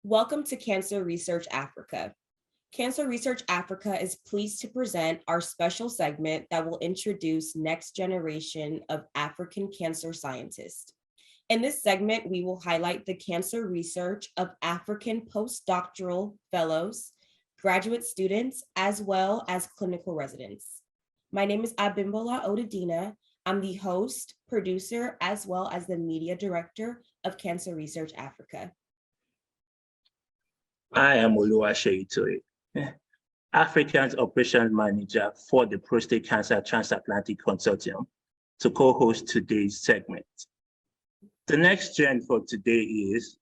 Welcome to Cancer Research Africa. Cancer Research Africa is pleased to present our special segment that will introduce next generation of African cancer scientists. In this segment, we will highlight the cancer research of African postdoctoral fellows, graduate students, as well as clinical residents. My name is Abimbola Odedina. I'm the host, producer, as well as the media director of Cancer Research Africa. I am Oluwaseyi, African Operations Manager for the Prostate Cancer Transatlantic Consortium, to co-host today's segment. The next gen for today is...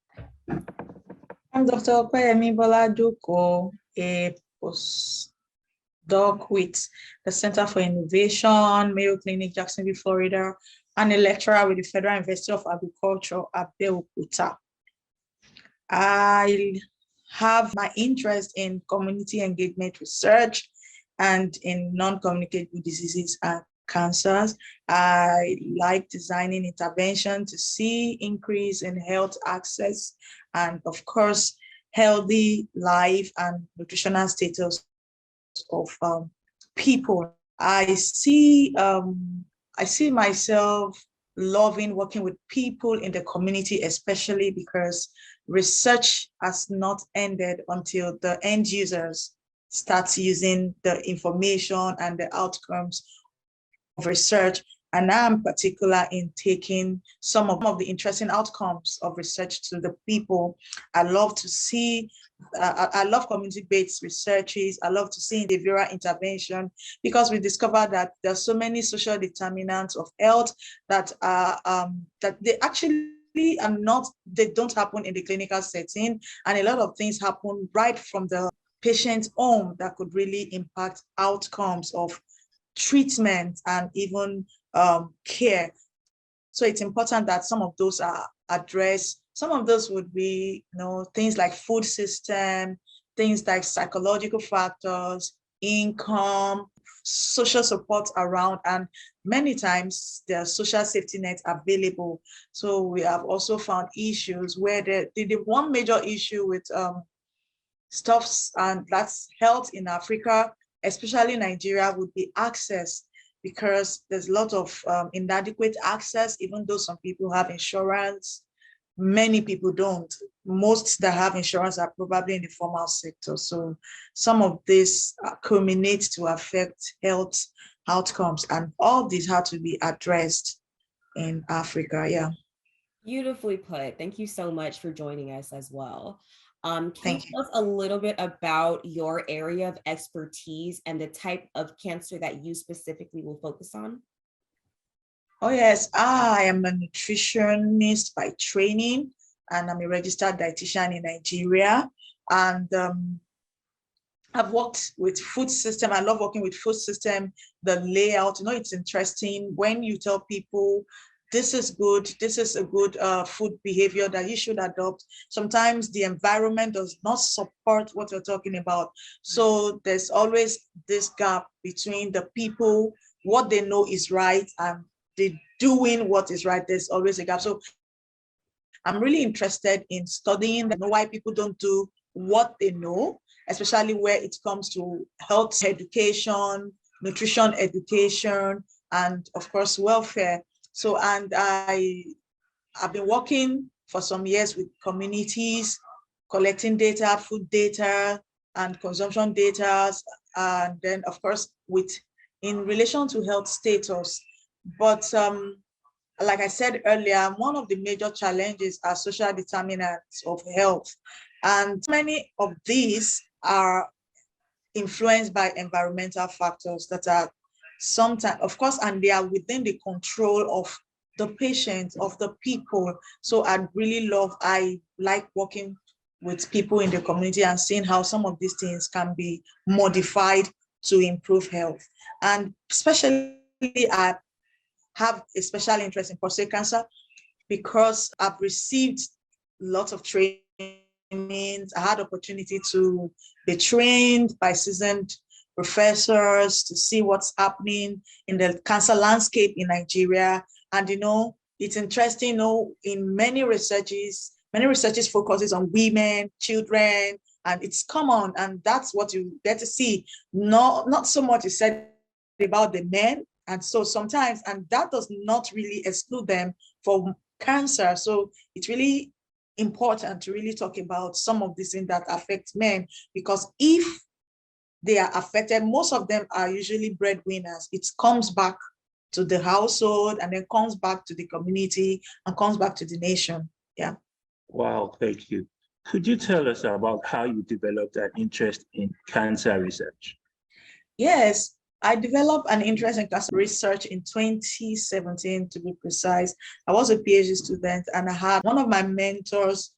I'm Dr. Opeyemi Bolajoko, a postdoc with the Center for Innovation, Mayo Clinic, Jacksonville, Florida, and a lecturer with the Federal University of Agriculture, Abeokuta. I have my interest in community engagement research and in non-communicable diseases and cancers. I like designing intervention to see increase in health access and, of course, healthy life and nutritional status of people. I see myself loving working with people in the community, especially because research has not ended until the end users start using the information and the outcomes of research. And I'm particular in taking some of the interesting outcomes of research to the people. I love to see, I love community-based researches. I love to see behavioral intervention because we discovered that there are so many social determinants of health that that they actually are not, they don't happen in the clinical setting. And a lot of things happen right from the patient's home that could really impact outcomes of treatment and even care. So it's important that some of those are addressed. Some of those would be, things like food system, things like psychological factors, income, social support around, and many times there are social safety nets available. So we have also found issues where the one major issue with stuffs, and that's health in Africa, especially Nigeria, would be access, because there's a lot of inadequate access. Even though some people have insurance, many people don't. Most that have insurance are probably in the formal sector. So some of this culminates to affect health outcomes, and all these have to be addressed in Africa. Yeah. Beautifully put. Thank you so much for joining us as well. Can Thank you tell us a little bit about your area of expertise and the type of cancer that you specifically will focus on? Oh, yes. I am a nutritionist by training, and I'm a registered dietitian in Nigeria. And I've worked with food system. I love working with food system, the layout. It's interesting when you tell people, this is good, this is a good food behavior that you should adopt. Sometimes the environment does not support what you're talking about. So there's always this gap between the people, what they know is right, and the doing what is right. There's always a gap. So I'm really interested in studying why people don't do what they know, especially where it comes to health education, nutrition education, and of course, welfare. So, and I've been working for some years with communities, collecting data, food data, and consumption data, and then of course, in relation to health status. But like I said earlier, one of the major challenges are social determinants of health. And many of these are influenced by environmental factors that are sometimes, of course, and they are within the control of the patient, of the people. So I like working with people in the community and seeing how some of these things can be modified to improve health. And especially I have a special interest in prostate cancer because I've received lots of trainings. I had opportunity to be trained by seasoned professors to see what's happening in the cancer landscape in Nigeria. And it's interesting, in many researches, many researches focuses on women, children, and it's common, and that's what you get to see. Not so much is said about the men, and so sometimes, and that does not really exclude them from cancer. So it's really important to really talk about some of these things that affect men, because if they are affected, most of them are usually breadwinners. It comes back to the household, and then comes back to the community, and comes back to the nation. Yeah. Wow, thank you. Could you tell us about how you developed an interest in cancer research? Yes, I developed an interest in cancer research in 2017, to be precise. I was a PhD student, and I had one of my mentors,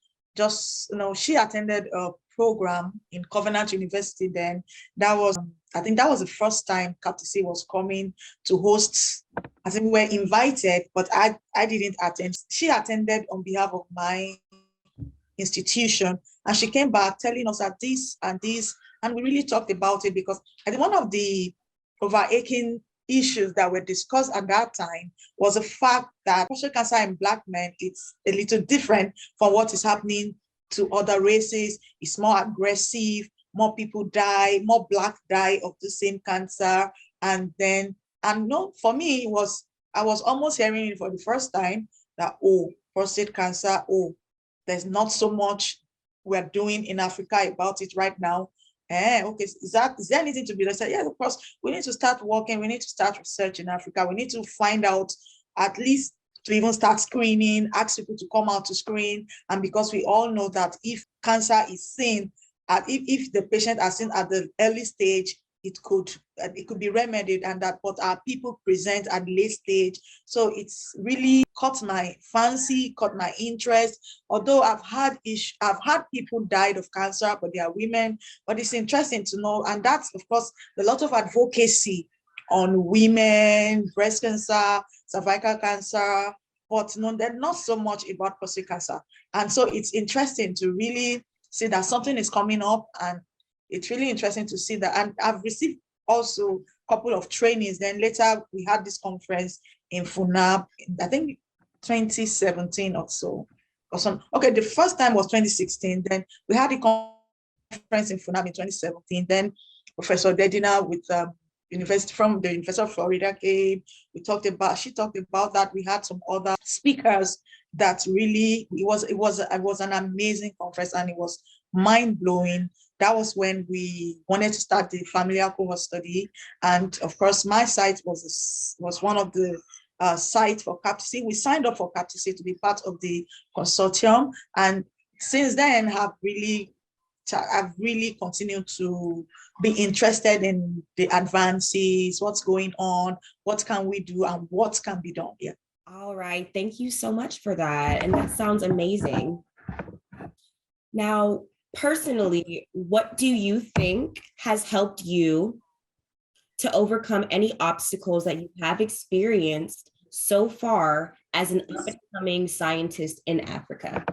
she attended a program in Covenant University then. That was, I think that was the first time CAPTC was coming to host. I think we were invited, but I didn't attend. She attended on behalf of my institution, and she came back telling us that this and this, and we really talked about it, because I think one of the overarching issues that were discussed at that time was the fact that prostate cancer in Black men, it's a little different from what is happening to other races. It's more aggressive, more people die, more Black die of the same cancer. And no, for me, I was almost hearing it for the first time that, oh, prostate cancer, oh, there's not so much we're doing in Africa about it right now. Okay, is there anything to be done? Yeah, of course, we need to start working, we need to start research in Africa. We need to find out, at least to even start screening, ask people to come out to screen. And because we all know that if cancer is seen, if the patient are seen at the early stage, it could be remedied, and that, but our people present at late stage. So it's really caught my fancy, caught my interest. Although I've had people died of cancer, but they are women. But it's interesting to know, and that's of course a lot of advocacy on women, breast cancer, cervical cancer, but no, they're not so much about prostate cancer. And so it's interesting to really see that something is coming up, and it's really interesting to see that. And I've received also a couple of trainings. Then later we had this conference in Funab, I think 2017 or so. Okay, the first time was 2016. Then we had the conference in Funab in 2017. Then Professor Dedina with from the University of Florida came. She talked about that. We had some other speakers that really, it was an amazing conference, and it was mind-blowing. That was when we wanted to start the familial cohort study. And of course, my site was one of the sites for CAPTC. We signed up for CAPTC to be part of the consortium. And since then, I've really continued to be interested in the advances, what's going on, what can we do, and what can be done. Yeah. All right. Thank you so much for that. And that sounds amazing. Now, personally, what do you think has helped you to overcome any obstacles that you have experienced so far as an up-and-coming scientist in Africa?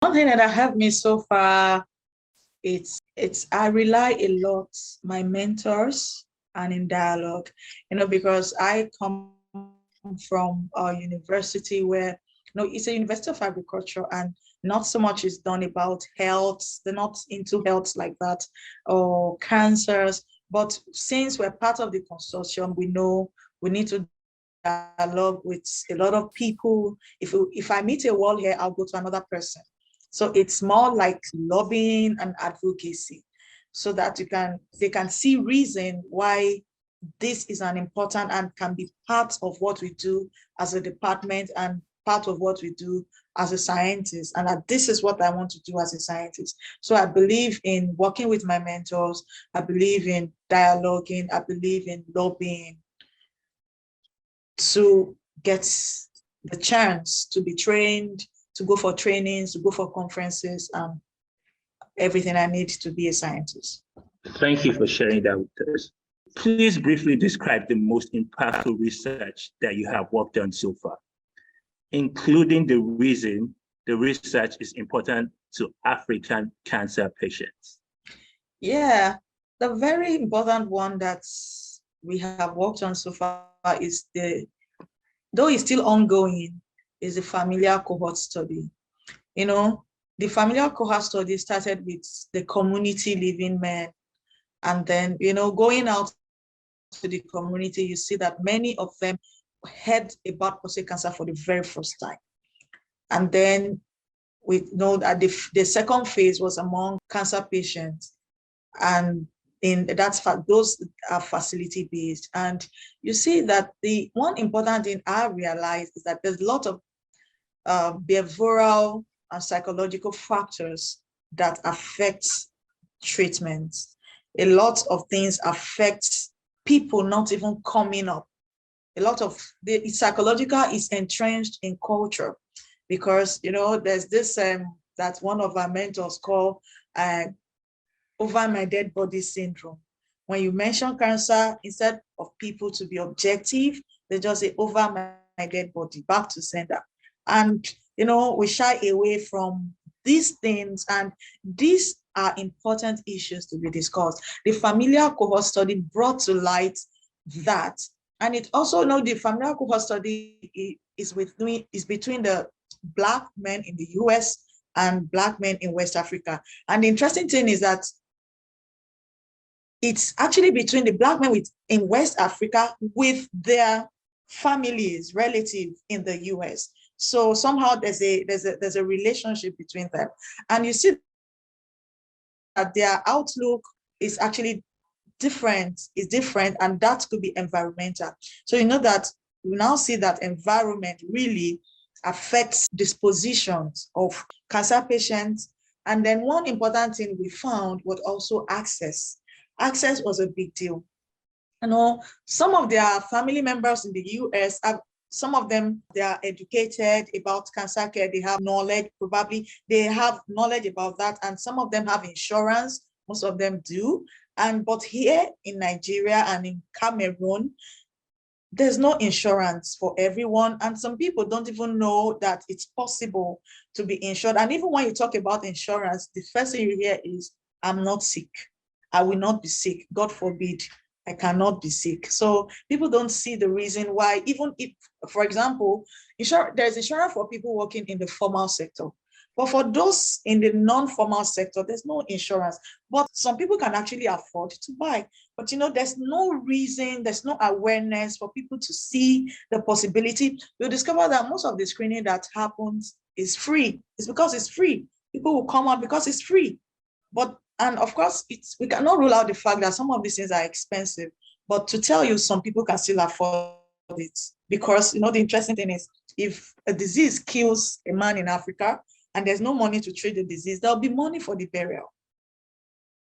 One thing that has helped me so far, I rely a lot on my mentors and in dialogue, because I come from a university where, it's a University of Agriculture, and not so much is done about health. They're not into health like that, or cancers. But since we're part of the consortium, we know we need to dialogue with a lot of people. If I meet a wall here, I'll go to another person. So it's more like lobbying and advocacy, so that they can see reason why this is an important and can be part of what we do as a department, and part of what we do as a scientist, and that this is what I want to do as a scientist. So I believe in working with my mentors. I believe in dialoguing. I believe in lobbying to get the chance to be trained, to go for trainings, to go for conferences, everything I need to be a scientist. Thank you for sharing that with us. Please briefly describe the most impactful research that you have worked on so far, including the reason the research is important to African cancer patients. Yeah, the very important one that we have worked on so far is though it's still ongoing, is the familial cohort study. the familial cohort study started with the community living men. And then, going out to the community, you see that many of them heard about prostate cancer for the very first time. And then we know that the second phase was among cancer patients. And those are facility-based. And you see that the one important thing I realized is that there's a lot of behavioral and psychological factors that affect treatment. A lot of things affect people not even coming up. A lot of the psychological is entrenched in culture, because there's this that one of our mentors call over my dead body syndrome. When you mention cancer, instead of people to be objective, they just say over my dead body, back to sender. And we shy away from these things, and these are important issues to be discussed. The familial cohort study brought to light that, and it also the familial cohort study is between the Black men in the US and Black men in West Africa. And the interesting thing is that it's actually between the Black men in West Africa with their families, relatives in the US. So somehow there's a relationship between them. And you see that their outlook is actually different, and that could be environmental. So that we now see that environment really affects dispositions of cancer patients. And then one important thing we found was also access. Access was a big deal. Some of their family members in the US some of them, they are educated about cancer care. They have knowledge, probably they have knowledge about that. And some of them have insurance. Most of them do. But here in Nigeria and in Cameroon, there's no insurance for everyone. And some people don't even know that it's possible to be insured. And even when you talk about insurance, the first thing you hear is, I'm not sick. I will not be sick. God forbid. I cannot be sick. So people don't see the reason why, even if, for example, there's insurance for people working in the formal sector. But for those in the non-formal sector, there's no insurance. But some people can actually afford to buy. But there's no reason, there's no awareness for people to see the possibility. You'll discover that most of the screening that happens is free. It's because it's free. People will come out because it's free. And of course, we cannot rule out the fact that some of these things are expensive. But to tell you, some people can still afford it. Because, the interesting thing is, if a disease kills a man in Africa and there's no money to treat the disease, there'll be money for the burial,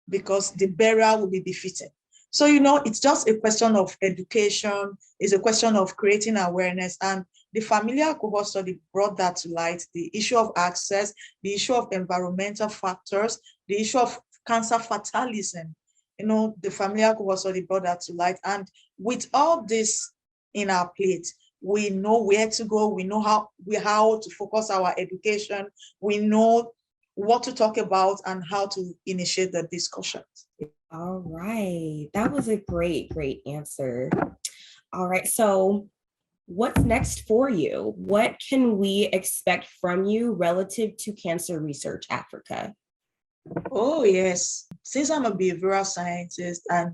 because the burial will be befitting. So, it's just a question of education. It's a question of creating awareness. And the familial cohort study brought that to light, the issue of access, the issue of environmental factors, the issue of cancer fatalism. The familial cohort study brought that to light. And with all this in our plate, we know where to go. We know how to focus our education. We know what to talk about and how to initiate the discussions. All right. That was a great answer. All right. So what's next for you? What can we expect from you relative to Cancer Research Africa? Oh, yes. Since I'm a behavioral scientist and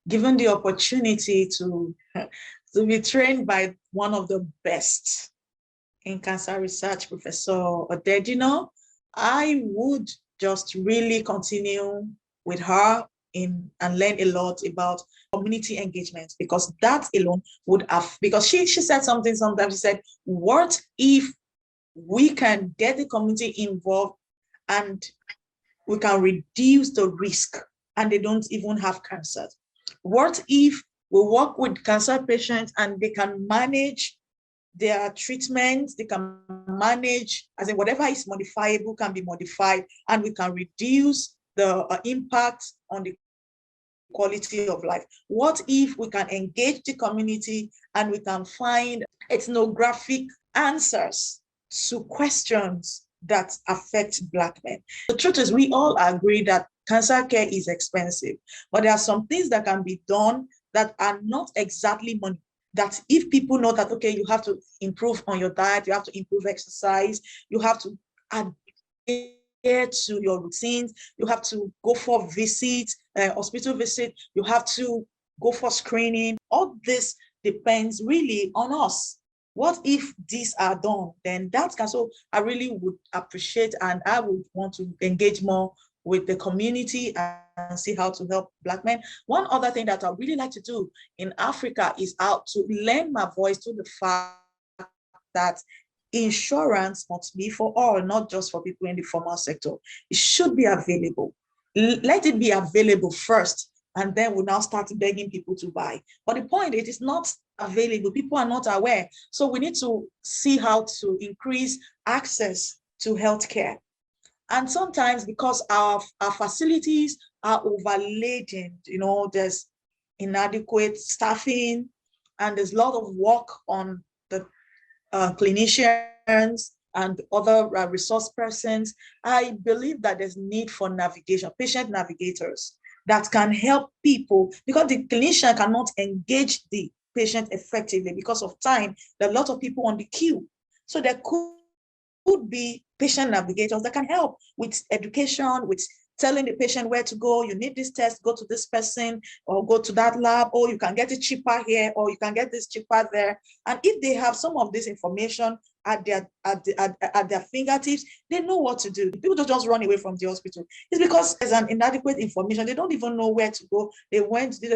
given the opportunity to be trained by one of the best in cancer research, Professor Odedino, I would just really continue with her and learn a lot about community engagement, because that alone would have, because she said something sometimes, she said, what if we can get the community involved and we can reduce the risk and they don't even have cancer? What if we work with cancer patients and they can manage their treatment, they can manage, as in whatever is modifiable can be modified, and we can reduce the impact on the quality of life? What if we can engage the community and we can find ethnographic answers to questions that affect Black men? The truth is, we all agree that cancer care is expensive, but there are some things that can be done that are not exactly money. That if people know that, okay, you have to improve on your diet, you have to improve exercise, you have to to your routines. You have to go for visits, hospital visit. You have to go for screening. All this depends really on us. What if these are done? Then that can, so I really would appreciate, and I would want to engage more with the community and see how to help Black men. One other thing that I really like to do in Africa is out to lend my voice to the fact that insurance must be for all, not just for people in the formal sector. It should be available. Let it be available first, and then we'll now start begging people to buy. But the point is, it is not available. People are not aware. So we need to see how to increase access to healthcare. And sometimes because our facilities are overladen, there's inadequate staffing, and there's a lot of work on the clinicians and other resource persons. I believe that there's need for navigation, patient navigators that can help people, because the clinician cannot engage the patient effectively because of time. There are a lot of people on the queue. So there could be patient navigators that can help with education, with telling the patient where to go. You need this test, go to this person, or go to that lab, or you can get it cheaper here, or you can get this cheaper there. And if they have some of this information at their fingertips, they know what to do. People don't just run away from the hospital. It's because there's an inadequate information. They don't even know where to go. They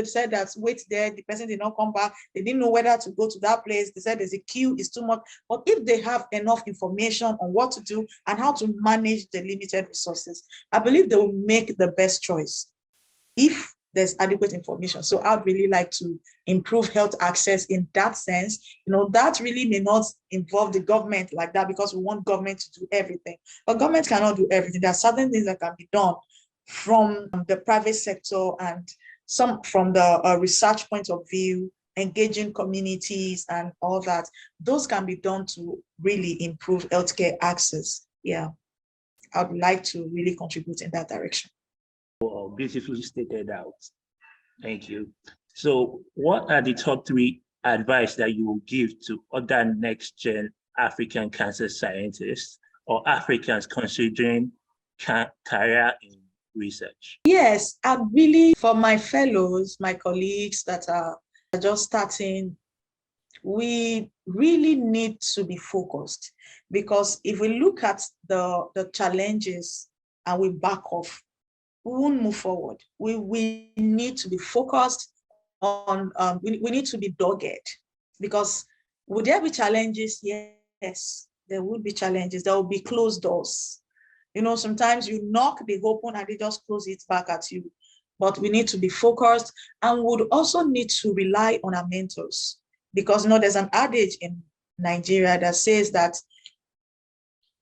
said that wait there, the person did not come back. They didn't know whether to go to that place. They said there's a queue, it's too much. But if they have enough information on what to do and how to manage the limited resources, I believe they will make the best choice if there's adequate information. So I'd really like to improve health access in that sense. That really may not involve the government like that, because we want government to do everything. But government cannot do everything. There are certain things that can be done from the private sector, and some from the research point of view, engaging communities and all that. Those can be done to really improve healthcare access. Yeah, I'd like to really contribute in that direction. Well, beautifully stated out. Thank you. So what are the top 3 advice that you will give to other next-gen African cancer scientists or Africans considering career in research? Yes, I really, for my fellows, my colleagues that are just starting, we really need to be focused, because if we look at the challenges and we back off, we won't move forward. We need to be focused on, we need to be dogged, because would there be challenges? Yes, there would be challenges. There will be closed doors. Sometimes you knock, they open, and they just close it back at you. But we need to be focused, and would also need to rely on our mentors, because there's an adage in Nigeria that says that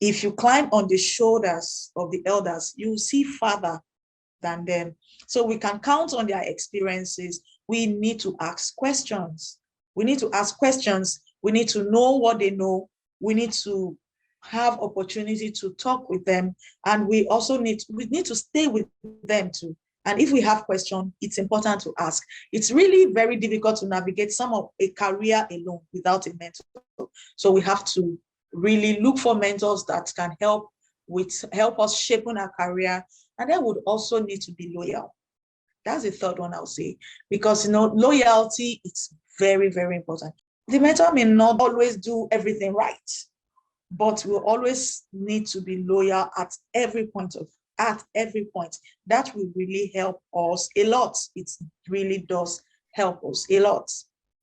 if you climb on the shoulders of the elders, you will see farther than them. So we can count on their experiences. We need to ask questions. We need to ask questions. We need to know what they know. We need to have opportunity to talk with them. And we also need to stay with them too. And if we have questions, it's important to ask. It's really very difficult to navigate some of a career alone without a mentor. So we have to really look for mentors that can help us shaping our career. And then would also need to be loyal. That's the third one I'll say, because loyalty is very, very important. The mentor may not always do everything right, but we'll always need to be loyal at every point. That will really help us a lot. It really does help us a lot.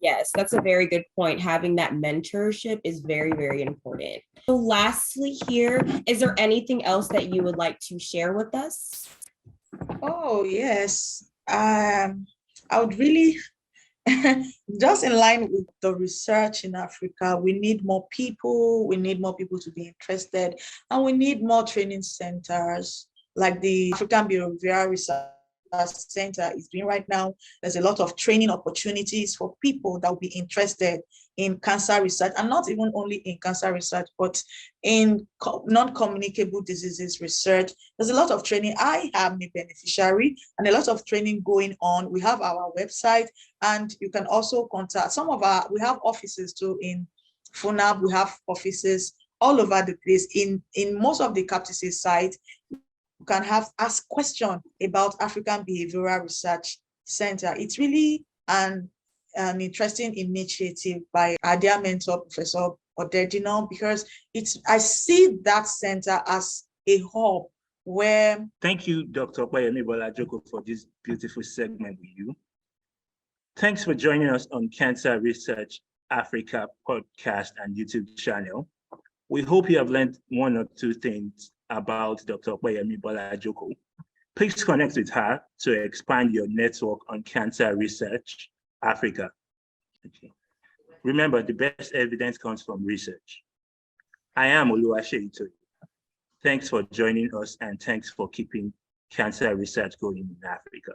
Yes, that's a very good point. Having that mentorship is very, very important. So lastly here, is there anything else that you would like to share with us? Oh, yes. I would really, just in line with the research in Africa, we need more people. We need more people to be interested, and we need more training centers like the African Behavioral Research Center is doing right now. There's a lot of training opportunities for people that will be interested in cancer research, and not even only in cancer research, but in non-communicable diseases research. There's a lot of training. I am a beneficiary, and a lot of training going on. We have our website, and you can also contact we have offices too in FUNAB. We have offices all over the place. In most of the CAPTC sites, you can ask questions about African Behavioral Research Center. It's really an interesting initiative by our dear mentor, Professor Odedino, because I see that center as a hub where. Thank you, Dr. Opeyemi Bolajoko, for this beautiful segment with you. Thanks for joining us on Cancer Research Africa podcast and YouTube channel. We hope you have learned one or two things about Dr. Opeyemi Bolajoko. Please connect with her to expand your network on Cancer Research Africa. Okay. Remember, the best evidence comes from research. I am Oluwaseyi. Thanks for joining us, and thanks for keeping cancer research going in Africa.